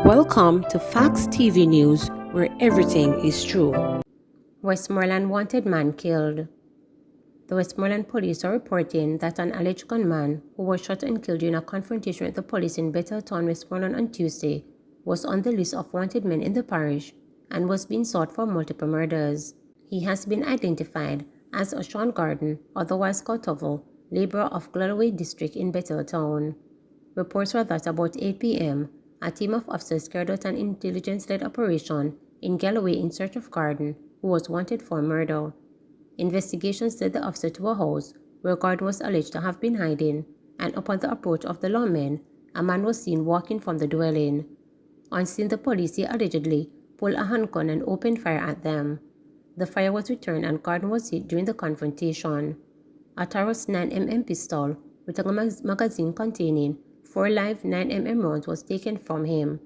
Welcome to Facts TV News, where everything is true. Westmoreland wanted man killed. The Westmoreland police are reporting that an alleged gunman who was shot and killed during a confrontation with the police in Bethel, Westmoreland on Tuesday was on the list of wanted men in the parish and was being sought for multiple murders. He has been identified as O'Shawn Garden, otherwise Cottovel, laborer of Galloway District in Bethel Town. Reports were that about 8 p.m., a team of officers carried out an intelligence-led operation in Galloway in search of Garden, who was wanted for murder. Investigations led the officer to a house where Garden was alleged to have been hiding, and upon the approach of the lawmen, a man was seen walking from the dwelling. On seeing the police, he allegedly pulled a handgun and opened fire at them. The fire was returned and Garden was hit during the confrontation. A Taurus 9mm pistol with a magazine containing 4 live 9mm rounds was taken from him.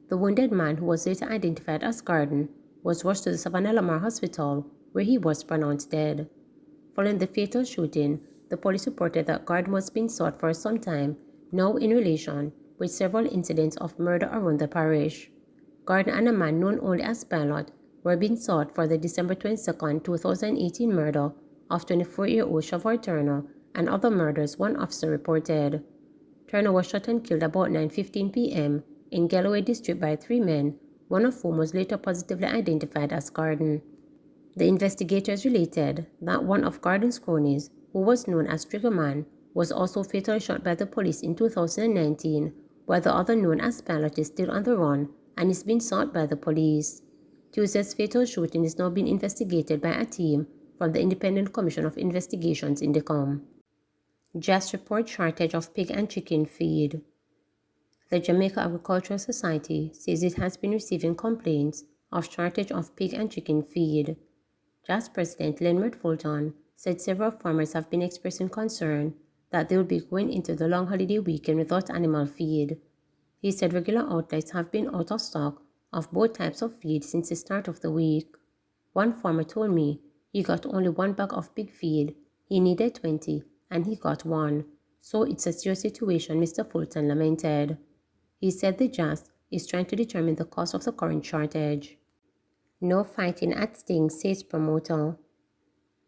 The wounded man, who was later identified as Garden, was rushed to the Savannah Lamar Hospital, where he was pronounced dead. Following the fatal shooting, the police reported that Garden was being sought for some time, now in relation with several incidents of murder around the parish. Garden and a man known only as Pilot were being sought for the December 22, 2018 murder of 24-year-old Shavor Turner and other murders, one officer reported. Turner was shot and killed about 9:15 p.m. in Galloway District by 3 men, one of whom was later positively identified as Garden. The investigators related that one of Garden's cronies, who was known as Triggerman, was also fatally shot by the police in 2019, while the other, known as Pilot, is still on the run and is being sought by the police. Tuesday's fatal shooting is now being investigated by a team from the Independent Commission of Investigations in Decom. JAS report shortage of pig and chicken feed. The Jamaica Agricultural Society says it has been receiving complaints of shortage of pig and chicken feed. JAS President Leonard Fulton said several farmers have been expressing concern that they will be going into the long holiday weekend without animal feed. He said regular outlets have been out of stock of both types of feed since the start of the week. One farmer told me he got only 1 bag of pig feed. He needed 20, and he got 1. So it's a serious situation, Mr. Fulton lamented. He said the JAS is trying to determine the cause of the current shortage. No fighting at Sting, says promoter.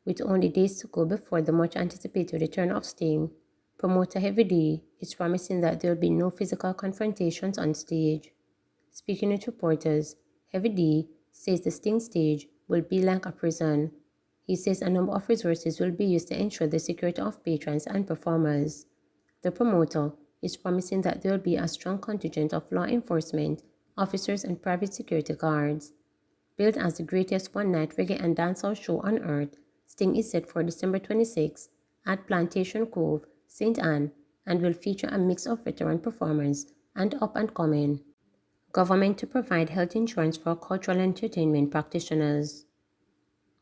With only days to go before the much-anticipated return of Sting, promoter Heavy D is promising that there will be no physical confrontations on stage. Speaking with reporters, Heavy D says the Sting stage will be like a prison. He says a number of resources will be used to ensure the security of patrons and performers. The promoter is promising that there will be a strong contingent of law enforcement officers and private security guards. Billed as the greatest one-night reggae and dancehall show on earth, Sting is set for December 26 at Plantation Cove, St. Anne, and will feature a mix of veteran performers and up-and-coming. Government to provide health insurance for cultural entertainment practitioners.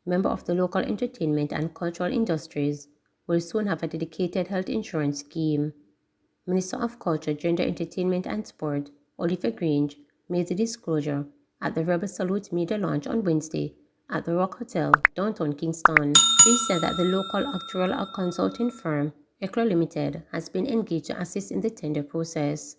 Members of the local entertainment and cultural industries will soon have a dedicated health insurance scheme. Minister of Culture, Gender, Entertainment and Sport, Oliver Grange, made the disclosure at the Rebel Salute media launch on Wednesday at the Rock Hotel, downtown Kingston. He said that the local actuarial consulting firm, ECLO Limited, has been engaged to assist in the tender process.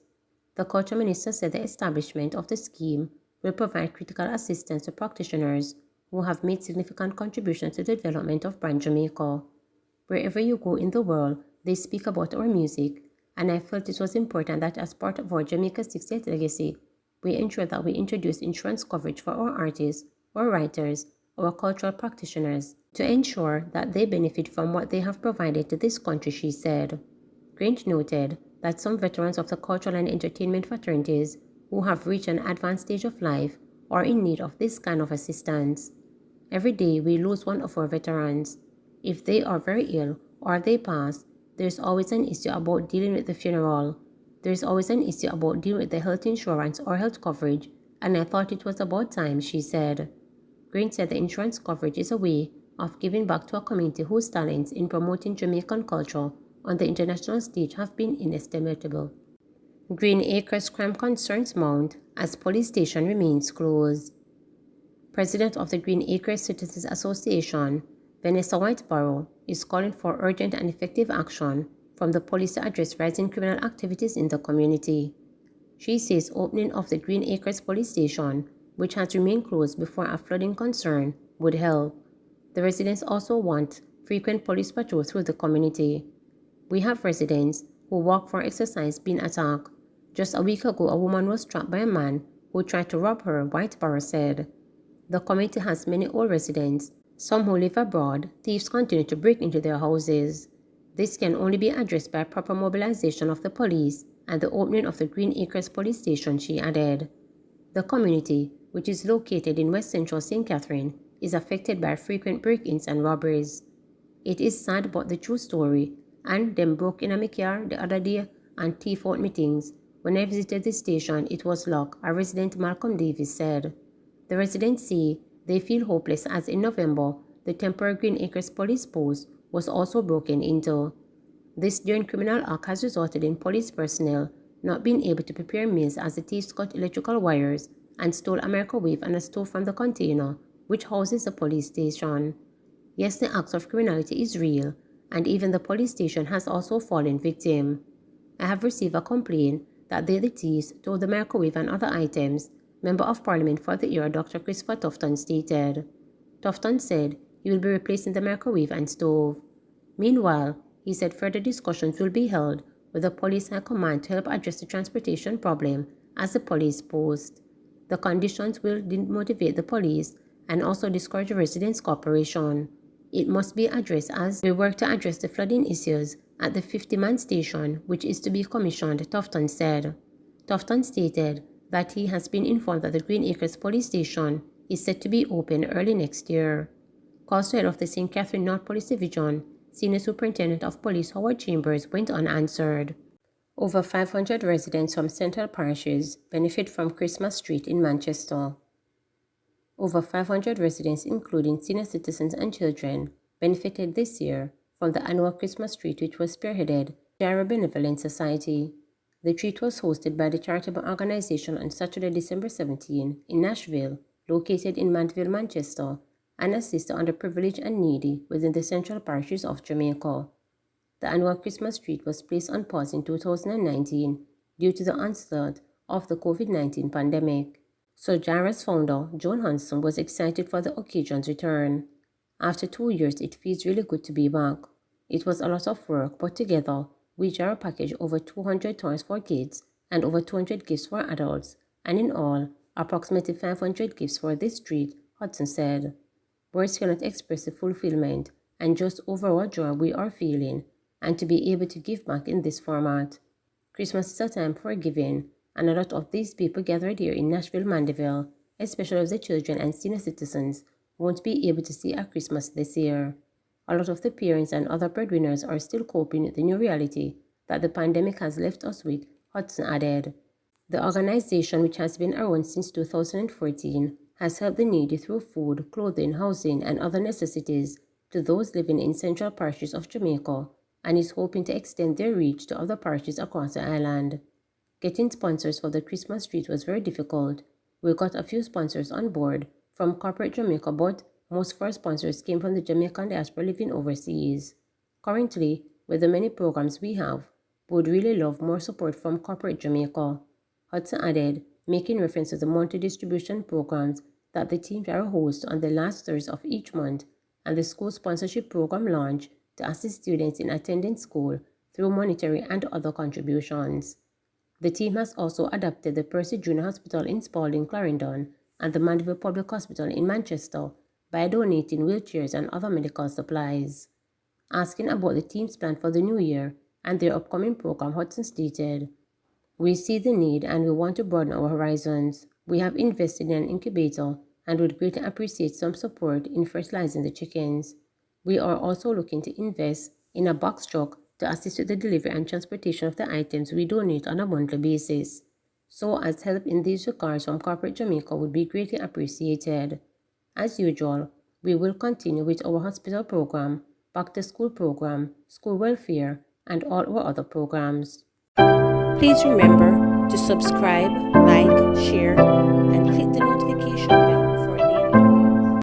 The Culture Minister said the establishment of the scheme will provide critical assistance to practitioners who have made significant contributions to the development of brand Jamaica. Wherever you go in the world, they speak about our music, and I felt it was important that as part of our Jamaica 60th legacy, we ensure that we introduce insurance coverage for our artists, our writers, our cultural practitioners, to ensure that they benefit from what they have provided to this country, she said. Grange noted that some veterans of the cultural and entertainment fraternities who have reached an advanced stage of life are in need of this kind of assistance. Every day we lose one of our veterans. If they are very ill or they pass, there's always an issue about dealing with the funeral. There's always an issue about dealing with the health insurance or health coverage, and I thought it was about time, she said. Green said the insurance coverage is a way of giving back to a community whose talents in promoting Jamaican culture on the international stage have been inestimable. Green Acres crime concerns mount as police station remains closed. President of the Green Acres Citizens Association, Vanessa Whiteborough, is calling for urgent and effective action from the police to address rising criminal activities in the community. She says opening of the Green Acres police station, which has remained closed before a flooding concern, would help. The residents also want frequent police patrols through the community. We have residents who walk for exercise being attacked. Just a week ago, a woman was trapped by a man who tried to rob her, Whiteborough said. The community has many old residents. Some who live abroad, thieves continue to break into their houses. This can only be addressed by proper mobilization of the police and the opening of the Green Acres police station, she added. The community, which is located in West Central St. Catherine, is affected by frequent break-ins and robberies. It is sad but the true story, and them broke in my car the other day and thief out me things. When I visited the station, it was locked, a resident Malcolm Davis said. The residents say they feel hopeless as in November, the temporary Green Acres police post was also broken into. This daring criminal act has resulted in police personnel not being able to prepare meals as the thieves cut electrical wires and stole a microwave and a stove from the container, which houses the police station. Yes, the act of criminality is real, and even the police station has also fallen victim. I have received a complaint that they, the thieves, stole the microwave and other items, Member of Parliament for the era Dr. Christopher Tufton stated. Tufton said he will be replacing the microwave and stove. Meanwhile, he said further discussions will be held with the police high command to help address the transportation problem as the police post. The conditions will demotivate the police and also discourage residents' cooperation. It must be addressed as we work to address the flooding issues at the 50-man station, which is to be commissioned, Tufton said. Tufton stated that he has been informed that the Green Acres police station is set to be open early next year. Calls to head of the St. Catherine North Police Division, Senior Superintendent of Police Howard Chambers, went unanswered. Over 500 residents from central parishes benefit from Christmas Street in Manchester. Over 500 residents, including senior citizens and children, benefited this year from the annual Christmas treat, which was spearheaded by our Benevolent Society. The treat was hosted by the charitable organization on Saturday, December 17 in Nashville, located in Manville, Manchester, and assists the underprivileged and needy within the central parishes of Jamaica. The annual Christmas treat was placed on pause in 2019 due to the onslaught of the COVID-19 pandemic. So Jara's founder, Joan Hanson, was excited for the occasion's return. After 2 years, it feels really good to be back. It was a lot of work, but together, we Jara packaged over 200 toys for kids and over 200 gifts for adults, and in all, approximately 500 gifts for this treat, Hudson said. Words cannot express the fulfillment and just overall joy we are feeling, and to be able to give back in this format. Christmas is a time for giving, and a lot of these people gathered here in Nashville, Mandeville, especially the children and senior citizens, won't be able to see a Christmas this year. A lot of the parents and other breadwinners are still coping with the new reality that the pandemic has left us with, Hudson added. The organization, which has been around since 2014, has helped the needy through food, clothing, housing, and other necessities to those living in central parishes of Jamaica, and is hoping to extend their reach to other parishes across the island. Getting sponsors for the Christmas treat was very difficult. We got a few sponsors on board from corporate Jamaica, but most of our sponsors came from the Jamaican diaspora living overseas. Currently, with the many programs we have, we would really love more support from corporate Jamaica, Hudson added, making reference to the monthly distribution programs that the team are hosts on the last Thursday of each month and the school sponsorship program launch to assist students in attending school through monetary and other contributions. The team has also adapted the Percy Junior Hospital in Spalding, Clarendon, and the Mandeville Public Hospital in Manchester by donating wheelchairs and other medical supplies. Asking about the team's plan for the new year and their upcoming program, Hudson stated, "We see the need and we want to broaden our horizons. We have invested in an incubator and would greatly appreciate some support in fertilizing the chickens. We are also looking to invest in a box truck to assist with the delivery and transportation of the items we donate on a monthly basis. So as help in these regards from corporate Jamaica would be greatly appreciated. As usual, we will continue with our hospital program, back to school program, school welfare, and all our other programs." Please remember to subscribe, like, share, and click the notification bell.